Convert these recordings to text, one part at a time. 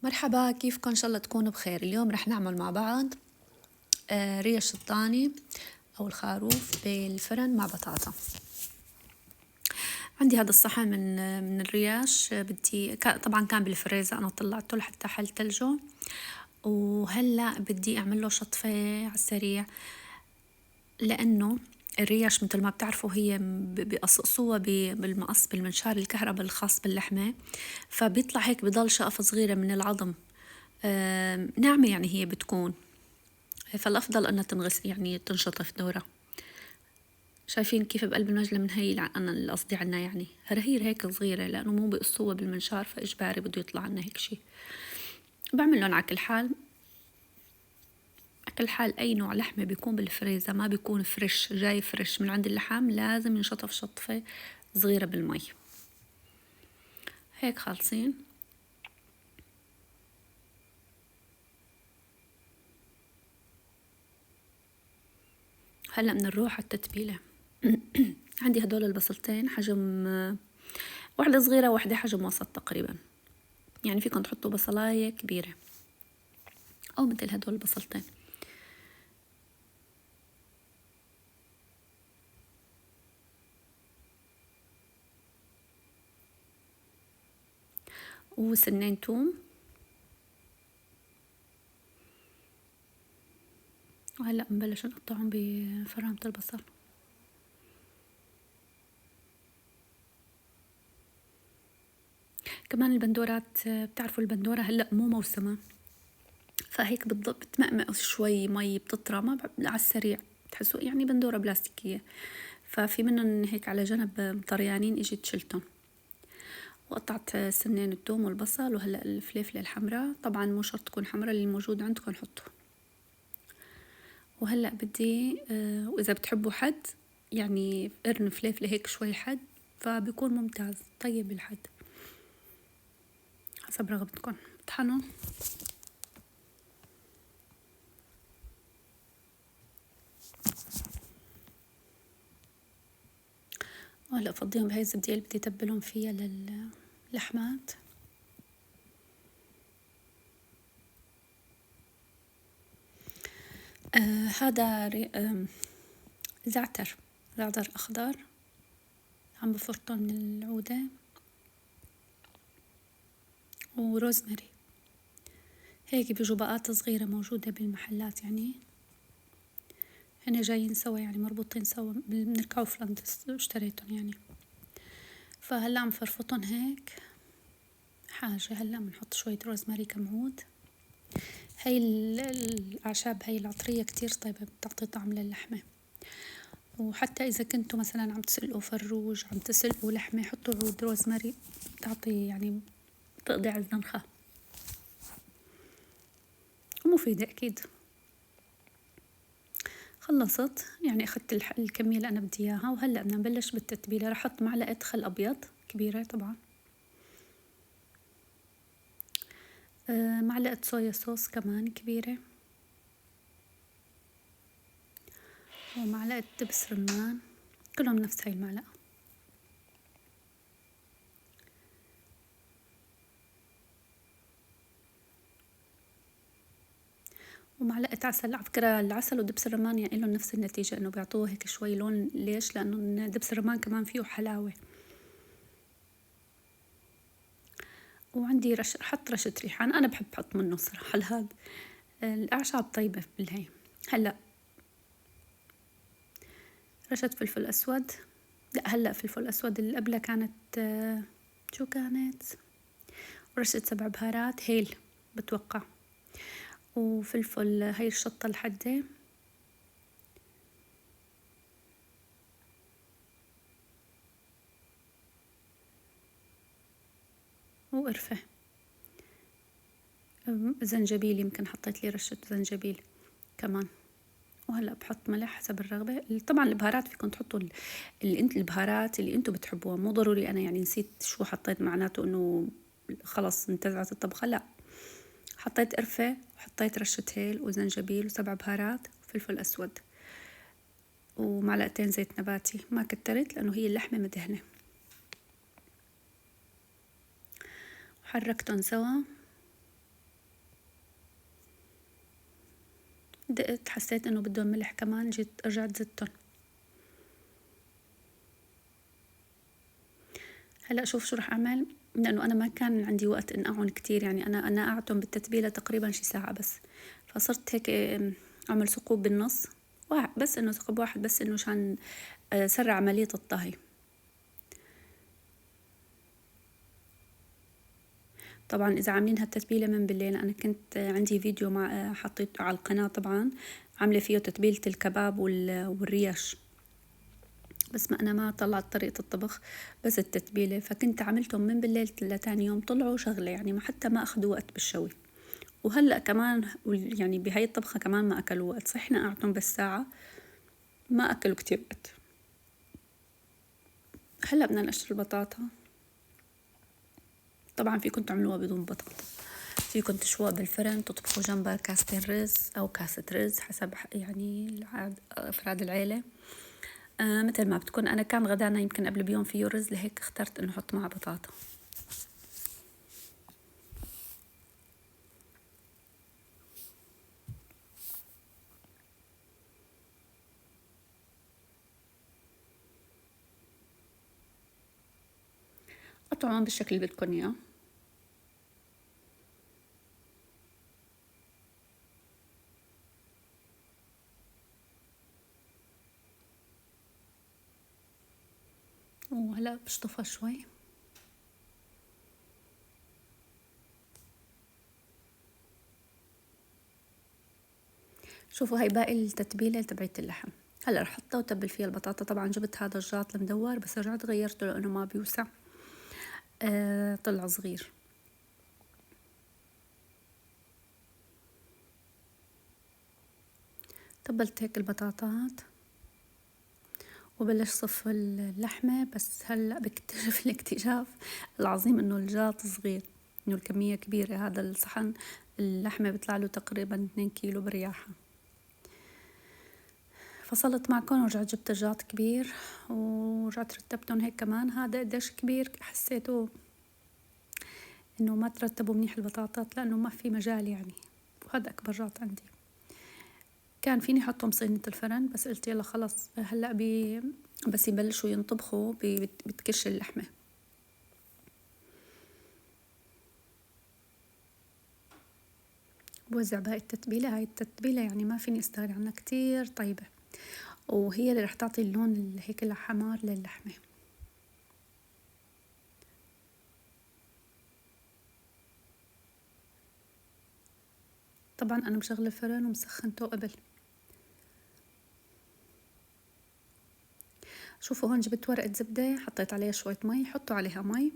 مرحبا، كيفكن؟ إن شاء الله تكونوا بخير. اليوم رح نعمل مع بعض ريش الضاني أو الخروف بالفرن مع بطاطا. عندي هذا الصحن من الريش، بدي طبعا كان بالفريزر، أنا طلعته لحتى حل تلجه، وهلأ بدي أعمل له شطفة على السريع، لأنه الريش مثل ما بتعرفوا هي بقصقصوها بالمقص بالمنشار الكهرباء الخاص باللحمة، فبيطلع هيك بضل شقفة صغيرة من العظم، ناعمة يعني هي بتكون، فالأفضل أنها تنغسل يعني تنشطف دورة. شايفين كيف بقلب النجلة من هي أنا اللي قصدي عنها، يعني هرهير هيك صغيرة، لأنه مو بقصوها بالمنشار فإجباري بده يطلع عنا هيك شي. بعمل لهم على كل حال أي نوع لحمة بيكون بالفريزر ما بيكون فريش جاي فريش من عند اللحم لازم ينشطف شطفة صغيرة بالمي. هيك خالصين. هلأ من نروح على التتبيلة. عندي هدول البصلتين حجم واحدة صغيرة واحدة حجم وسط تقريبا، يعني فيكم تحطوا بصلاية كبيرة أو مثل هدول البصلتين. وسنين توم، وهلأ بنبلش نقطعهم بفرامة البصل. كمان البندورات، بتعرفوا البندورة هلأ مو موسمها، فهيك بتمقمق شوي مي بتطرى ما على السريع، تحسوا يعني بندورة بلاستيكية، ففي منهم هيك على جنب طريانين اجيت شلتهم. وقطعت سنين الثوم والبصل، وهلأ الفلفلة الحمراء، طبعا مو شرط تكون حمراء، اللي موجود عندكم حطوا. وهلأ بدي وإذا بتحبوا حد يعني قرن فلفلة هيك شوي حد فبيكون ممتاز، طيب الحد حسب رغبتكم. طحنوا وهلأ فضيهم بهاي الزبدية اللي بدي تبلهم فيها للحمات. هذا زعتر أخضر عم بفرطه من العودة، وروزماري، هيك بيجوا بقات صغيرة موجودة بالمحلات، يعني هنا جايين سوا يعني مربوطين سوا من الكاوفلاند اشتريتهم يعني. فهلا عم فرفطهم هيك حاجة. هلا بنحط شوية روزماري كم عود. هاي الأعشاب هاي العطرية كتير طيبة، بتعطي طعم للحمة. وحتى إذا كنتوا مثلا عم تسلقوا فروج، عم تسلقوا لحمة، حطوا عود روزماري، بتعطي يعني بتقضي على الزنخة، ومفيدة أكيد. خلصت يعني أخذت الكمية اللي أنا بدي إياها، وهلأ بدنا نبلش بالتتبيلة. رح أحط معلقة خل أبيض كبيرة طبعا، معلقة صويا صوص كمان كبيرة، ومعلقة دبس رمان، كلهم نفس هاي المعلقة. ومعلقة عسل. على فكرة العسل ودبس الرمان يعني لهم نفس النتيجة، إنه بيعطوه هيك شوي لون. ليش؟ لأنه دبس الرمان كمان فيه حلاوة. وعندي حط رشة ريحان، أنا بحب أحط منه صراحة لهذا الأعشاب طيبة بالهي. هلأ رشة فلفل أسود، لا هلأ فلفل أسود، اللي قبلها كانت شو كانت، ورشة 7 بهارات هيل بتوقع، وفلفل هاي الشطة الحدة، وقرفة، زنجبيل، يمكن حطيت لي رشة زنجبيل كمان. وهلا بحط ملح حسب الرغبة. طبعا البهارات فيكم تحطوا البهارات اللي انتم بتحبوها، مو ضروري انا يعني نسيت شو حطيت معناته انه خلص انتزعت الطبخة، لا. حطيت قرفة، وحطيت رشة هيل وزنجبيل و7 بهارات وفلفل اسود، ومعلقتين زيت نباتي، ما كترت لانه هي اللحمة مدهنة. وحركتهم سوا دقت حسيت انه بدهم ملح كمان، جيت رجعت زدتهم. هلا شوف شو رح اعمل، لانه انا ما كان عندي وقت انقعهم كتير، يعني انا قعدتهم بالتتبيله تقريبا شي ساعه بس، فصرت هيك اعمل ثقوب بالنص واحد بس، انه ثقب واحد بس، انه عشان سرع عمليه الطهي. طبعا اذا عاملين هالتتبيله من بالليل، انا كنت عندي فيديو مع حطيته على القناه طبعا، عامله فيه تتبيله الكباب والريش، بس ما انا ما طلعت طريقه الطبخ بس التتبيله، فكنت عملتهم من بالليل لتاني يوم طلعوا شغله، يعني حتى ما اخذوا وقت بالشوي. وهلا كمان يعني بهاي الطبخه كمان ما اكلوا وقت، صحنا قعدتهم بس ساعه، ما اكلوا كتير وقت. هلا بدنا نقشر البطاطا. طبعا فيكم تعملوها بدون بطاطا، فيكم تشووها بالفرن، تطبخوا جنبها كاستين رز او كاسة رز حسب يعني افراد العيلة. مثل ما بتكون. انا كان غدانا يمكن قبل بيوم فيه رز، لهيك اخترت انه احط معه بطاطا. قطعوهم بالشكل اللي بدكم اياه. وهلا بشطفها شوي. شوفوا هاي باقي التتبيلة تبعت اللحم. هلا رح احطها وتبل فيها البطاطا. طبعا جبت هذا الجاط المدور بس رجعت غيرته لانه ما بيوسع، طلع صغير. تبلت هيك البطاطات وبلش صف اللحمة، بس هلأ بكتشف الاكتشاف العظيم انه الجاط صغير، انه الكمية كبيرة. هذا الصحن اللحمة بيطلع له تقريبا 2 كيلو برياحة. فصلت معكم ورجعت جبت جاط كبير ورجعت رتبتهم هيك كمان. هذا قديش كبير حسيته انه ما ترتبوا منيح البطاطات لانه ما في مجال يعني، وهذا اكبر جاط عندي. كان فيني احطهم صينية الفرن بس قلت يلا خلص هلا بس يبلشوا ينطبخوا بتكش اللحمة. بوزع باقي التتبيلة. هاي التتبيلة يعني ما فيني استغني عنها، كتير طيبة، وهي اللي رح تعطي اللون هيك الحمار للحمة. طبعا انا مشغلة الفرن ومسخنته قبل. شوفوا هون جبت ورقة زبدة حطيت عليها شوية مي، حطوا عليها مي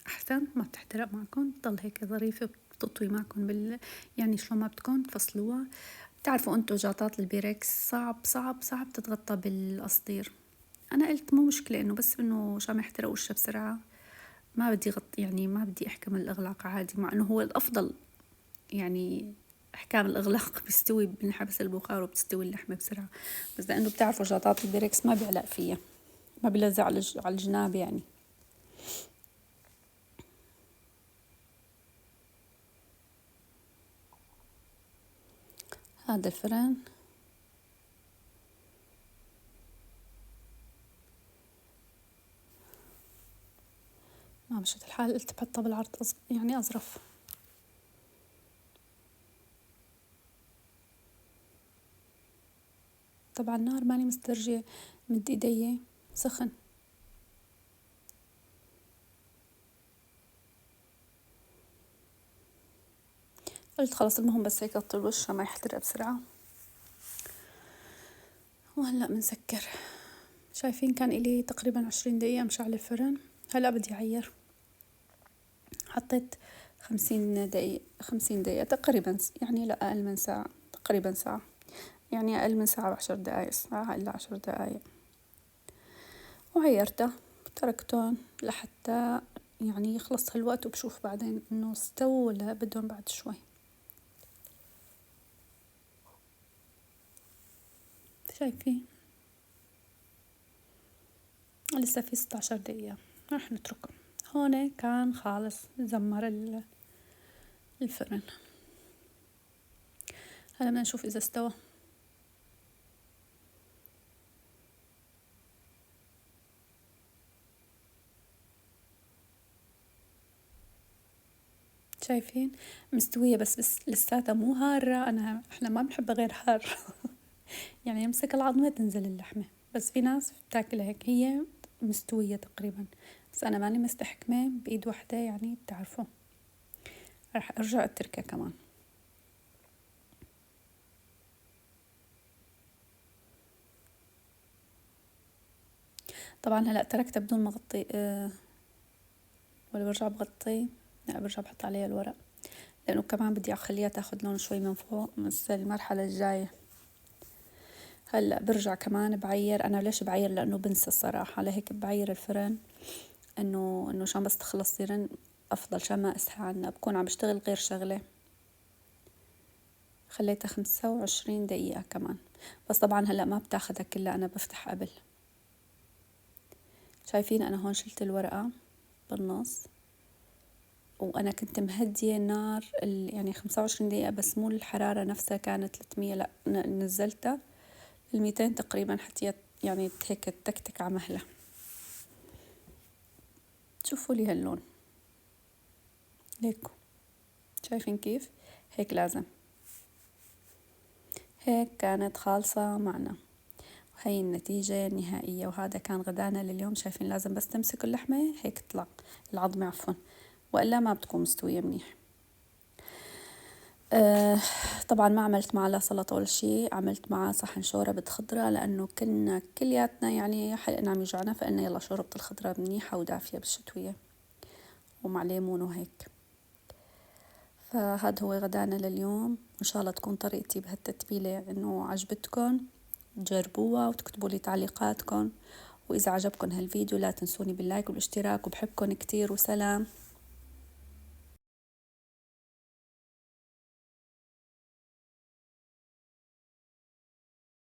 احسن ما بتحترق معكم، بتضل هيك ظريفة بتطوي معكم يعني شلون ما بدكم تفصلوها. بتعرفوا انتو جاطات البيركس صعب صعب صعب تتغطى بالقصدير. انا قلت مو مشكلة انه بس انه عشان ما يحترق وشها بسرعة ما بدي يعني ما بدي احكم الاغلاق عادي، مع انه هو الافضل يعني احكام الاغلاق بيستوي بنحبس البخار وبتستوي اللحمة بسرعة، بس لانه بتعرفوا جاطات البيركس ما بيعلق فيها، ما بيلزق على الجناب يعني. هذا الفرن ما مشت الحال، قلت بحطها بالعرض يعني أظرف. طبعا النار ماني مسترجية، مد ايدي سخن. قلت خلص المهم بس هيك اغطي الوش ما يحترق بسرعة. وهلأ بنسكر. شايفين كان إلي تقريبا 20 دقيقة مشعل الفرن. هلأ بدي أعير. حطيت 50 دقيقة تقريبا، يعني لا أقل من ساعة، تقريبا ساعة، يعني أقل من ساعة و10 دقايق، ساعة إلا 10 دقايق. وعيرته وتركتهم لحتى يعني يخلص هالوقت، وبشوف بعدين إنه استووا ولا بدهم بعد شوي. شايفين لسه في 16 دقيقة، راح نتركه هون. كان خالص زمر الفرن. هلا بدنا نشوف إذا استوى. شايفين مستوية بس لساتها مو هارة. احنا ما بنحبها غير هار. يعني يمسك العظمة تنزل اللحمة، بس في ناس بتاكلها هيك هي مستوية تقريبا. بس أنا ماني مستحكمة بإيد واحدة، يعني بتعرفوا. رح أرجع أتركها كمان. طبعا هلأ تركتها بدون ما أغطي ولا برجع بغطي. لا، برجع بحط عليها الورق لأنه كمان بدي أخليها تاخد لون شوي من فوق. بس المرحلة الجاية هلأ برجع كمان بعير. أنا ليش بعير؟ لأنه بنسى الصراحة، لهيك بعير الفرن إنه شان بس تخلص يرن أفضل، شان ما أسهى عنها بكون عم بشتغل غير شغلة. خليتها 25 دقيقة كمان. بس طبعا هلأ ما بتاخدها كلها، أنا بفتح قبل. شايفين أنا هون شلت الورقة بالنص، وأنا كنت مهدية النار يعني 25 دقيقة، بس مو الحرارة نفسها كانت 300، لأ نزلتها 200 تقريبا حتى يعني هيك تكتك على مهلة. شوفوا لي هاللون ليكو، شايفين كيف؟ هيك لازم. هيك كانت خالصة معنا، وهي النتيجة النهائية. وهذا كان غدانا لليوم. شايفين لازم بس تمسكوا اللحمة هيك تطلع العظمة عفوا، وإلا ما بتكون مستوية منيح. طبعا ما عملت معها لا سلطة ولا شي، عملت معها صحن شوربة خضرة لأنه كنا كلياتنا يعني حلقنا عم يوجعنا، فقلنا يلا شوربة الخضرة منيحة ودافية بالشتوية ومع ليمون وهيك. فهذا هو غدانا لليوم. إن شاء الله تكون طريقتي بهالتتبيلة إنه عجبتكن، جربوها وتكتبوا لي تعليقاتكن. وإذا عجبكن هالفيديو لا تنسوني باللايك والاشتراك، وبحبكن كتير، وسلام.